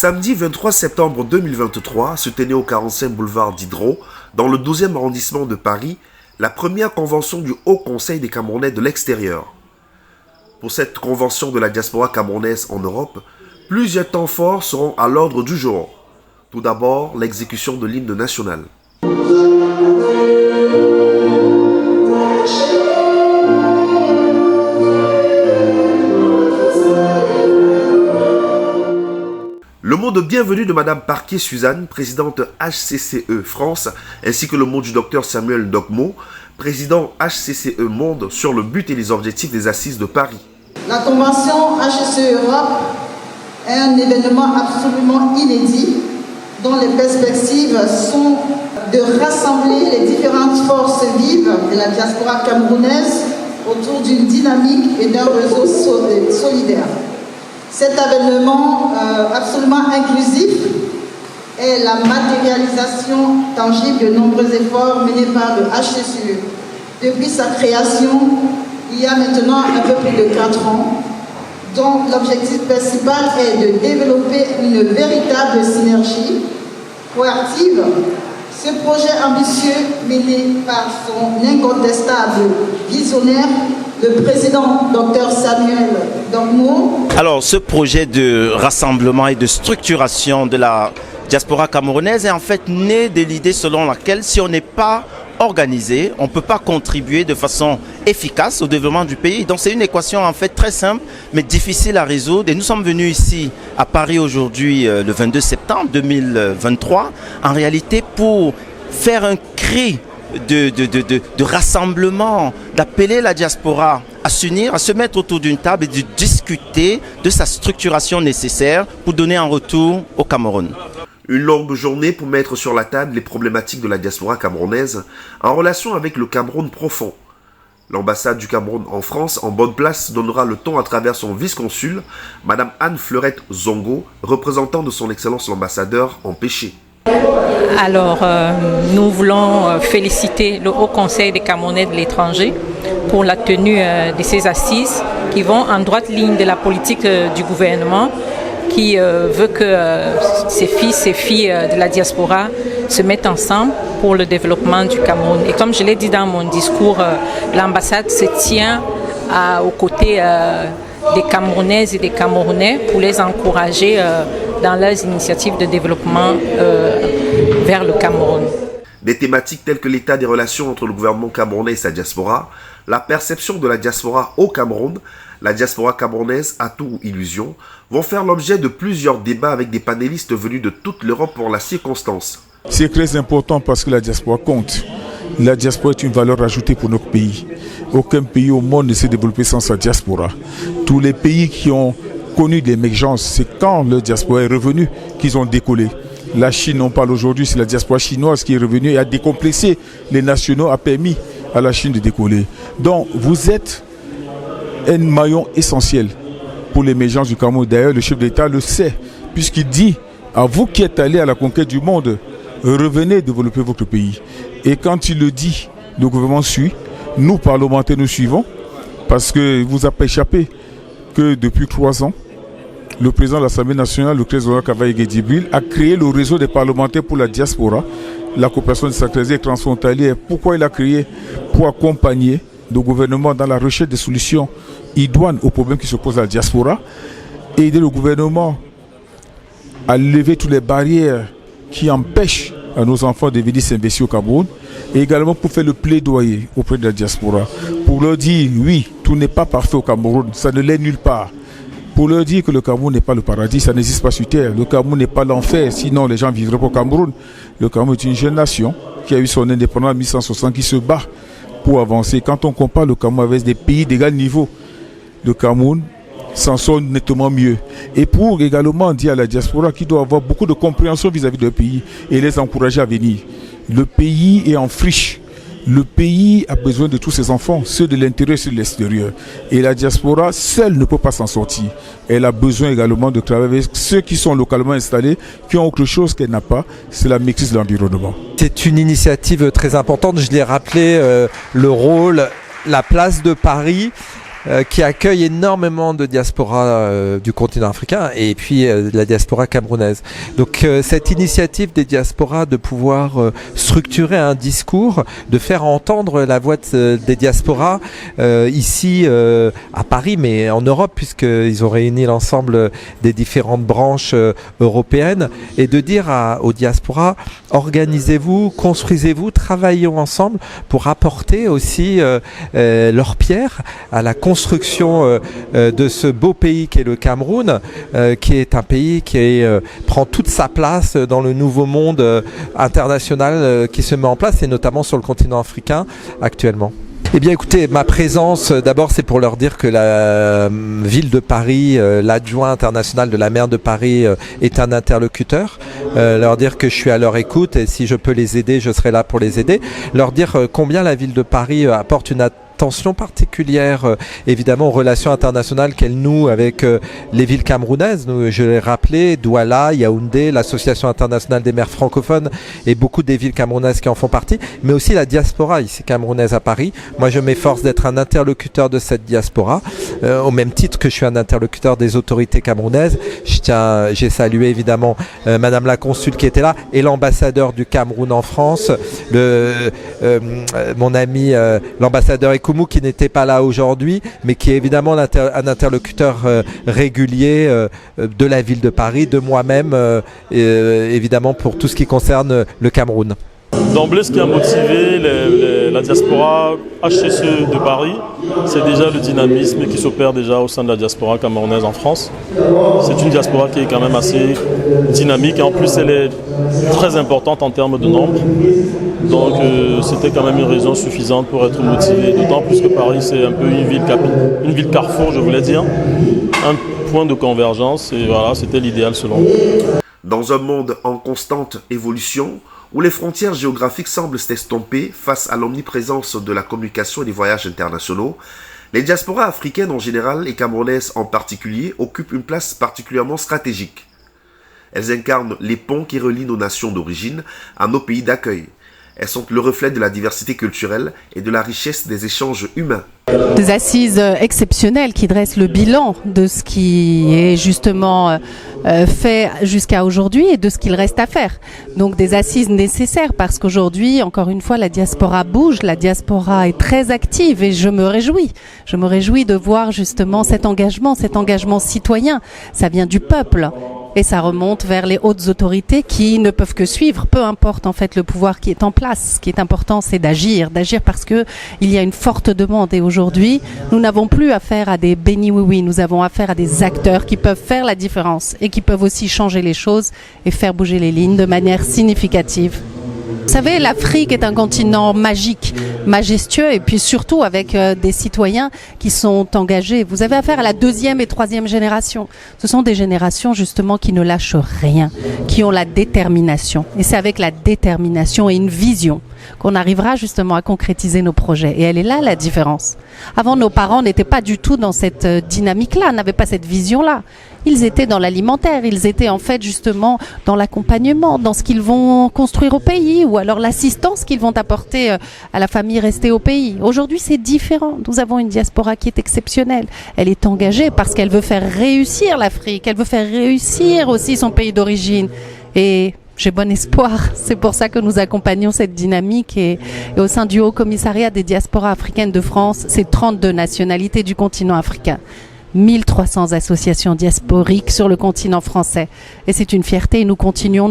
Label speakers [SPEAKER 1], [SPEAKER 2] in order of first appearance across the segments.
[SPEAKER 1] Samedi 23 septembre 2023 se tenait au 45 boulevard Diderot, dans le 12e arrondissement de Paris, la première convention du Haut Conseil des Camerounais de l'extérieur. Pour cette convention de la diaspora camerounaise en Europe, plusieurs temps forts seront à l'ordre du jour. Tout d'abord, l'exécution de l'hymne national. Le mot de bienvenue de Madame Parquier-Suzanne, présidente HCCE France, ainsi que le mot du docteur Samuel Ndokmo, président HCCE Monde, sur le but et les objectifs des Assises de Paris.
[SPEAKER 2] La convention HCCE Europe est un événement absolument inédit dont les perspectives sont de rassembler les différentes forces vives de la diaspora camerounaise autour d'une dynamique et d'un réseau solidaire. Cet événement absolument inclusif est la matérialisation tangible de nombreux efforts menés par le HCCE. Depuis sa création, il y a maintenant un peu plus de 4 ans, dont l'objectif principal est de développer une véritable synergie proactive. Ce projet ambitieux, mené par son incontestable visionnaire, le président Dr Samuel Ndokmo.
[SPEAKER 3] Alors, ce projet de rassemblement et de structuration de la diaspora camerounaise est en fait né de l'idée selon laquelle si on n'est pas organisé, on ne peut pas contribuer de façon efficace au développement du pays. Donc c'est une équation en fait très simple mais difficile à résoudre. Et nous sommes venus ici à Paris aujourd'hui le 22 septembre 2023 en réalité pour faire un cri de rassemblement, d'appeler la diaspora à s'unir, à se mettre autour d'une table et de discuter de sa structuration nécessaire pour donner un retour au Cameroun.
[SPEAKER 1] Une longue journée pour mettre sur la table les problématiques de la diaspora camerounaise en relation avec le Cameroun profond. L'ambassade du Cameroun en France, en bonne place, donnera le ton à travers son vice-consul, Madame Anne Fleurette Zongo, représentant de son Excellence l'ambassadeur empêché.
[SPEAKER 4] Alors, nous voulons féliciter le Haut Conseil des Camerounais de l'étranger pour la tenue de ces assises qui vont en droite ligne de la politique du gouvernement qui veut que ses fils et filles de la diaspora se mettent ensemble pour le développement du Cameroun. Et comme je l'ai dit dans mon discours, l'ambassade se tient aux côtés des Camerounaises et des Camerounais pour les encourager dans leurs initiatives de développement vers le Cameroun.
[SPEAKER 1] Des thématiques telles que l'état des relations entre le gouvernement camerounais et sa diaspora, la perception de la diaspora au Cameroun, la diaspora camerounaise, atout ou illusion, vont faire l'objet de plusieurs débats avec des panélistes venus de toute l'Europe pour la circonstance.
[SPEAKER 5] C'est très important parce que la diaspora compte. La diaspora est une valeur ajoutée pour notre pays. Aucun pays au monde ne s'est développé sans sa diaspora. Tous les pays qui ont connu l'émergence, c'est quand le diaspora est revenu qu'ils ont décollé. La Chine, on parle aujourd'hui, c'est la diaspora chinoise qui est revenue et a décomplexé les nationaux, a permis à la Chine de décoller. Donc, vous êtes un maillon essentiel pour l'émergence du Cameroun. D'ailleurs, le chef d'État le sait, puisqu'il dit à vous qui êtes allés à la conquête du monde, revenez développer votre pays. Et quand il le dit, le gouvernement suit. Nous, parlementaires, nous suivons, parce que vous a pas échappé que depuis 3 ans, le président de l'Assemblée nationale, le Trésorier Cavaillé Guédibil, a créé le réseau des parlementaires pour la diaspora, la coopération décentralisée et transfrontalière. Pourquoi il a créé? Pour accompagner le gouvernement dans la recherche des solutions idoines aux problèmes qui se posent à la diaspora, et aider le gouvernement à lever toutes les barrières qui empêchent à nos enfants de venir s'investir au Cameroun, et également pour faire le plaidoyer auprès de la diaspora, pour leur dire oui, tout n'est pas parfait au Cameroun, ça ne l'est nulle part. Pour leur dire que le Cameroun n'est pas le paradis, ça n'existe pas sur terre. Le Cameroun n'est pas l'enfer, sinon les gens vivraient pas au Cameroun. Le Cameroun est une jeune nation qui a eu son indépendance en 1860, qui se bat pour avancer. Quand on compare le Cameroun avec des pays d'égal niveau, le Cameroun s'en sort nettement mieux. Et pour également dire à la diaspora qu'il doit avoir beaucoup de compréhension vis-à-vis de leur pays et les encourager à venir. Le pays est en friche. Le pays a besoin de tous ses enfants, ceux de l'intérieur et ceux de l'extérieur. Et la diaspora seule ne peut pas s'en sortir. Elle a besoin également de travailler avec ceux qui sont localement installés, qui ont autre chose qu'elle n'a pas, c'est la maîtrise de l'environnement.
[SPEAKER 6] C'est une initiative très importante, je l'ai rappelé, le rôle, la place de Paris. qui accueille énormément de diaspora du continent africain et puis la diaspora camerounaise. Donc cette initiative des diasporas de pouvoir structurer un discours, de faire entendre la voix des diasporas ici à Paris, mais en Europe, puisqu'ils ont réuni l'ensemble des différentes branches européennes, et de dire aux diasporas, organisez-vous, construisez-vous, travaillons ensemble pour apporter aussi leur pierre à la construction de ce beau pays qu'est le Cameroun, qui est un pays qui prend toute sa place dans le nouveau monde international qui se met en place, et notamment sur le continent africain actuellement. Eh bien écoutez, ma présence d'abord c'est pour leur dire que la ville de Paris, l'adjoint international de la maire de Paris est un interlocuteur, leur dire que je suis à leur écoute et si je peux les aider, je serai là pour les aider, leur dire combien la ville de Paris apporte une attention particulière évidemment aux relations internationales qu'elle noue avec les villes camerounaises. Je l'ai rappelé, Douala, Yaoundé, l'association internationale des maires francophones et beaucoup des villes camerounaises qui en font partie, mais aussi la diaspora ici camerounaise à Paris. Moi je m'efforce d'être un interlocuteur de cette diaspora, au même titre que je suis un interlocuteur des autorités camerounaises. J'ai salué évidemment Madame la consul qui était là et l'ambassadeur du Cameroun en France, mon ami l'ambassadeur Ekoumou qui n'était pas là aujourd'hui, mais qui est évidemment un interlocuteur régulier de la ville de Paris, de moi-même, évidemment pour tout ce qui concerne le Cameroun.
[SPEAKER 7] D'emblée, ce qui a motivé la diaspora HCCE de Paris, c'est déjà le dynamisme qui s'opère déjà au sein de la diaspora camerounaise en France. C'est une diaspora qui est quand même assez dynamique et en plus elle est très importante en termes de nombre. Donc c'était quand même une raison suffisante pour être motivé, d'autant plus que Paris c'est un peu une ville carrefour, je voulais dire, un point de convergence et voilà, c'était l'idéal selon moi.
[SPEAKER 1] Dans un monde en constante évolution, où les frontières géographiques semblent s'estomper face à l'omniprésence de la communication et des voyages internationaux, les diasporas africaines en général et camerounaises en particulier occupent une place particulièrement stratégique. Elles incarnent les ponts qui relient nos nations d'origine à nos pays d'accueil. Elles sont le reflet de la diversité culturelle et de la richesse des échanges humains.
[SPEAKER 8] Des assises exceptionnelles qui dressent le bilan de ce qui est justement fait jusqu'à aujourd'hui et de ce qu'il reste à faire. Donc des assises nécessaires parce qu'aujourd'hui, encore une fois, la diaspora bouge, la diaspora est très active et je me réjouis. Je me réjouis de voir justement cet engagement citoyen. Ça vient du peuple. Et ça remonte vers les hautes autorités qui ne peuvent que suivre, peu importe en fait le pouvoir qui est en place. Ce qui est important, c'est d'agir parce que il y a une forte demande. Et aujourd'hui, nous n'avons plus affaire à des béni-oui-oui, nous avons affaire à des acteurs qui peuvent faire la différence et qui peuvent aussi changer les choses et faire bouger les lignes de manière significative. Vous savez, l'Afrique est un continent magique, majestueux et puis surtout avec des citoyens qui sont engagés. Vous avez affaire à la 2e et 3e génération. Ce sont des générations justement qui ne lâchent rien, qui ont la détermination. Et c'est avec la détermination et une vision qu'on arrivera justement à concrétiser nos projets. Et elle est là la différence. Avant, nos parents n'étaient pas du tout dans cette dynamique-là, n'avaient pas cette vision-là. Ils étaient dans l'alimentaire, ils étaient en fait justement dans l'accompagnement, dans ce qu'ils vont construire au pays ou alors l'assistance qu'ils vont apporter à la famille restée au pays. Aujourd'hui, c'est différent. Nous avons une diaspora qui est exceptionnelle. Elle est engagée parce qu'elle veut faire réussir l'Afrique, elle veut faire réussir aussi son pays d'origine. Et j'ai bon espoir. C'est pour ça que nous accompagnons cette dynamique et au sein du Haut Commissariat des diasporas africaines de France, c'est 32 nationalités du continent africain. 1300 associations diasporiques sur le continent français. Et c'est une fierté et nous continuons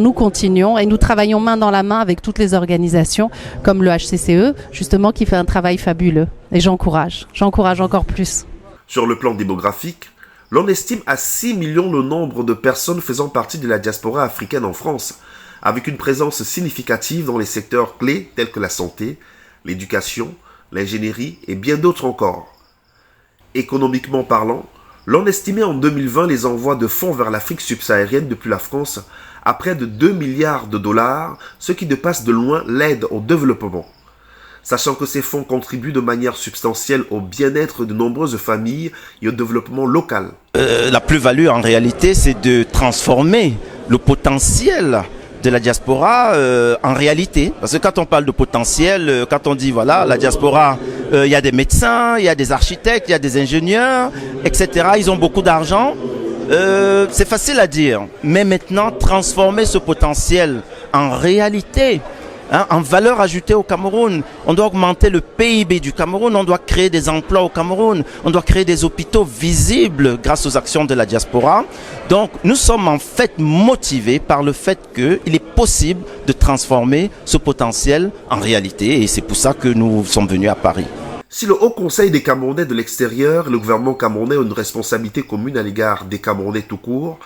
[SPEAKER 8] et nous travaillons main dans la main avec toutes les organisations comme le HCCE, justement qui fait un travail fabuleux. Et j'encourage encore plus.
[SPEAKER 1] Sur le plan démographique, l'on estime à 6 millions le nombre de personnes faisant partie de la diaspora africaine en France, avec une présence significative dans les secteurs clés tels que la santé, l'éducation, l'ingénierie et bien d'autres encore. Économiquement parlant, l'on estimait en 2020 les envois de fonds vers l'Afrique subsaharienne depuis la France à près de 2 milliards de dollars, ce qui dépasse de loin l'aide au développement. Sachant que ces fonds contribuent de manière substantielle au bien-être de nombreuses familles et au développement local.
[SPEAKER 3] La plus-value en réalité, c'est de transformer le potentiel de la diaspora en réalité. Parce que quand on parle de potentiel, quand on dit voilà, la diaspora, il y a des médecins, il y a des architectes, il y a des ingénieurs, etc. Ils ont beaucoup d'argent. C'est facile à dire. Mais maintenant, transformer ce potentiel en réalité, en valeur ajoutée au Cameroun. On doit augmenter le PIB du Cameroun, on doit créer des emplois au Cameroun, on doit créer des hôpitaux visibles grâce aux actions de la diaspora. Donc nous sommes en fait motivés par le fait qu'il est possible de transformer ce potentiel en réalité et c'est pour ça que nous sommes venus à Paris.
[SPEAKER 1] Si le Haut Conseil des Camerounais de l'extérieur et le gouvernement camerounais ont une responsabilité commune à l'égard des Camerounais tout court,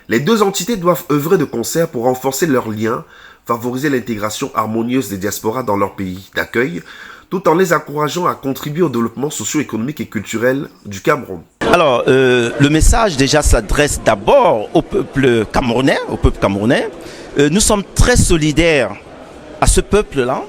[SPEAKER 1] les deux entités doivent œuvrer de concert pour renforcer leurs liens, favoriser l'intégration harmonieuse des diasporas dans leur pays d'accueil, tout en les encourageant à contribuer au développement socio-économique et culturel du Cameroun.
[SPEAKER 3] Alors, le message déjà s'adresse d'abord au peuple camerounais, Nous sommes très solidaires à ce peuple-là.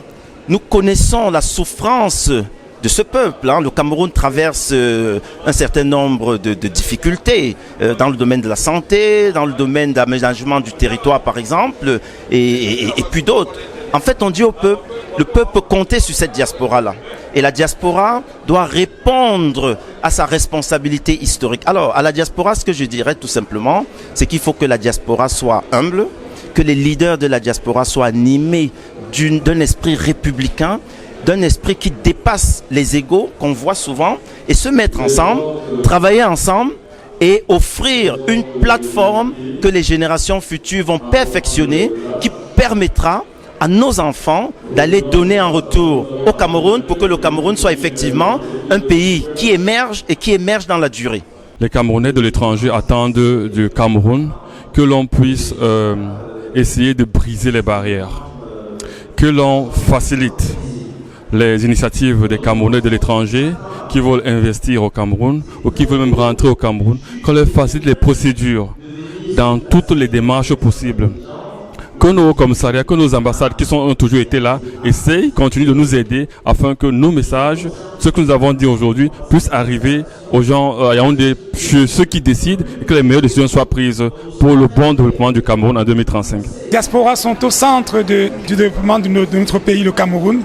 [SPEAKER 3] Nous connaissons la souffrance de ce peuple. Le Cameroun traverse un certain nombre de difficultés dans le domaine de la santé, dans le domaine d'aménagement du territoire par exemple, et puis d'autres. En fait, on dit au peuple, le peuple peut compter sur cette diaspora-là. Et la diaspora doit répondre à sa responsabilité historique. Alors, à la diaspora, ce que je dirais tout simplement, c'est qu'il faut que la diaspora soit humble, que les leaders de la diaspora soient animés d'un esprit républicain, d'un esprit qui dépasse les égos qu'on voit souvent et se mettre ensemble, travailler ensemble et offrir une plateforme que les générations futures vont perfectionner qui permettra à nos enfants d'aller donner en retour au Cameroun pour que le Cameroun soit effectivement un pays qui émerge et qui émerge dans la durée.
[SPEAKER 9] Les Camerounais de l'étranger attendent du Cameroun que l'on puisse essayer de briser les barrières, que l'on facilite les initiatives des Camerounais de l'étranger qui veulent investir au Cameroun ou qui veulent même rentrer au Cameroun, qu'on leur facilite les procédures dans toutes les démarches possibles. Que nos commissariats, que nos ambassades qui ont toujours été là, continuent de nous aider afin que nos messages, ce que nous avons dit aujourd'hui, puissent arriver aux gens, ceux qui décident et que les meilleures décisions soient prises pour le bon développement du Cameroun en 2035.
[SPEAKER 10] Les diasporas sont au centre du développement de notre pays, le Cameroun.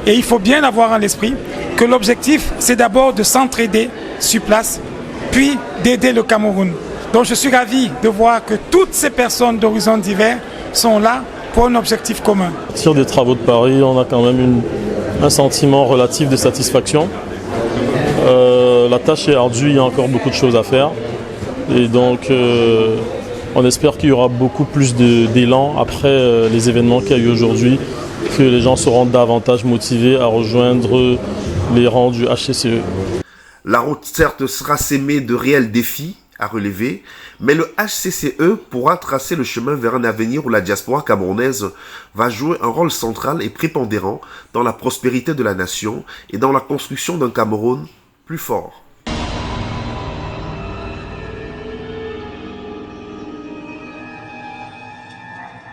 [SPEAKER 10] Et il faut bien avoir à l'esprit que l'objectif, c'est d'abord de s'entraider sur place, puis d'aider le Cameroun. Donc je suis ravi de voir que toutes ces personnes d'horizons divers sont là pour un objectif commun.
[SPEAKER 7] À partir des travaux de Paris, on a quand même un sentiment relatif de satisfaction. La tâche est ardue, il y a encore beaucoup de choses à faire. Et donc on espère qu'il y aura beaucoup plus d'élan après les événements qu'il y a eu aujourd'hui, que les gens seront davantage motivés à rejoindre les rangs du HCCE.
[SPEAKER 1] La route certes sera sémée de réels défis à relever, mais le HCCE pourra tracer le chemin vers un avenir où la diaspora camerounaise va jouer un rôle central et prépondérant dans la prospérité de la nation et dans la construction d'un Cameroun plus fort.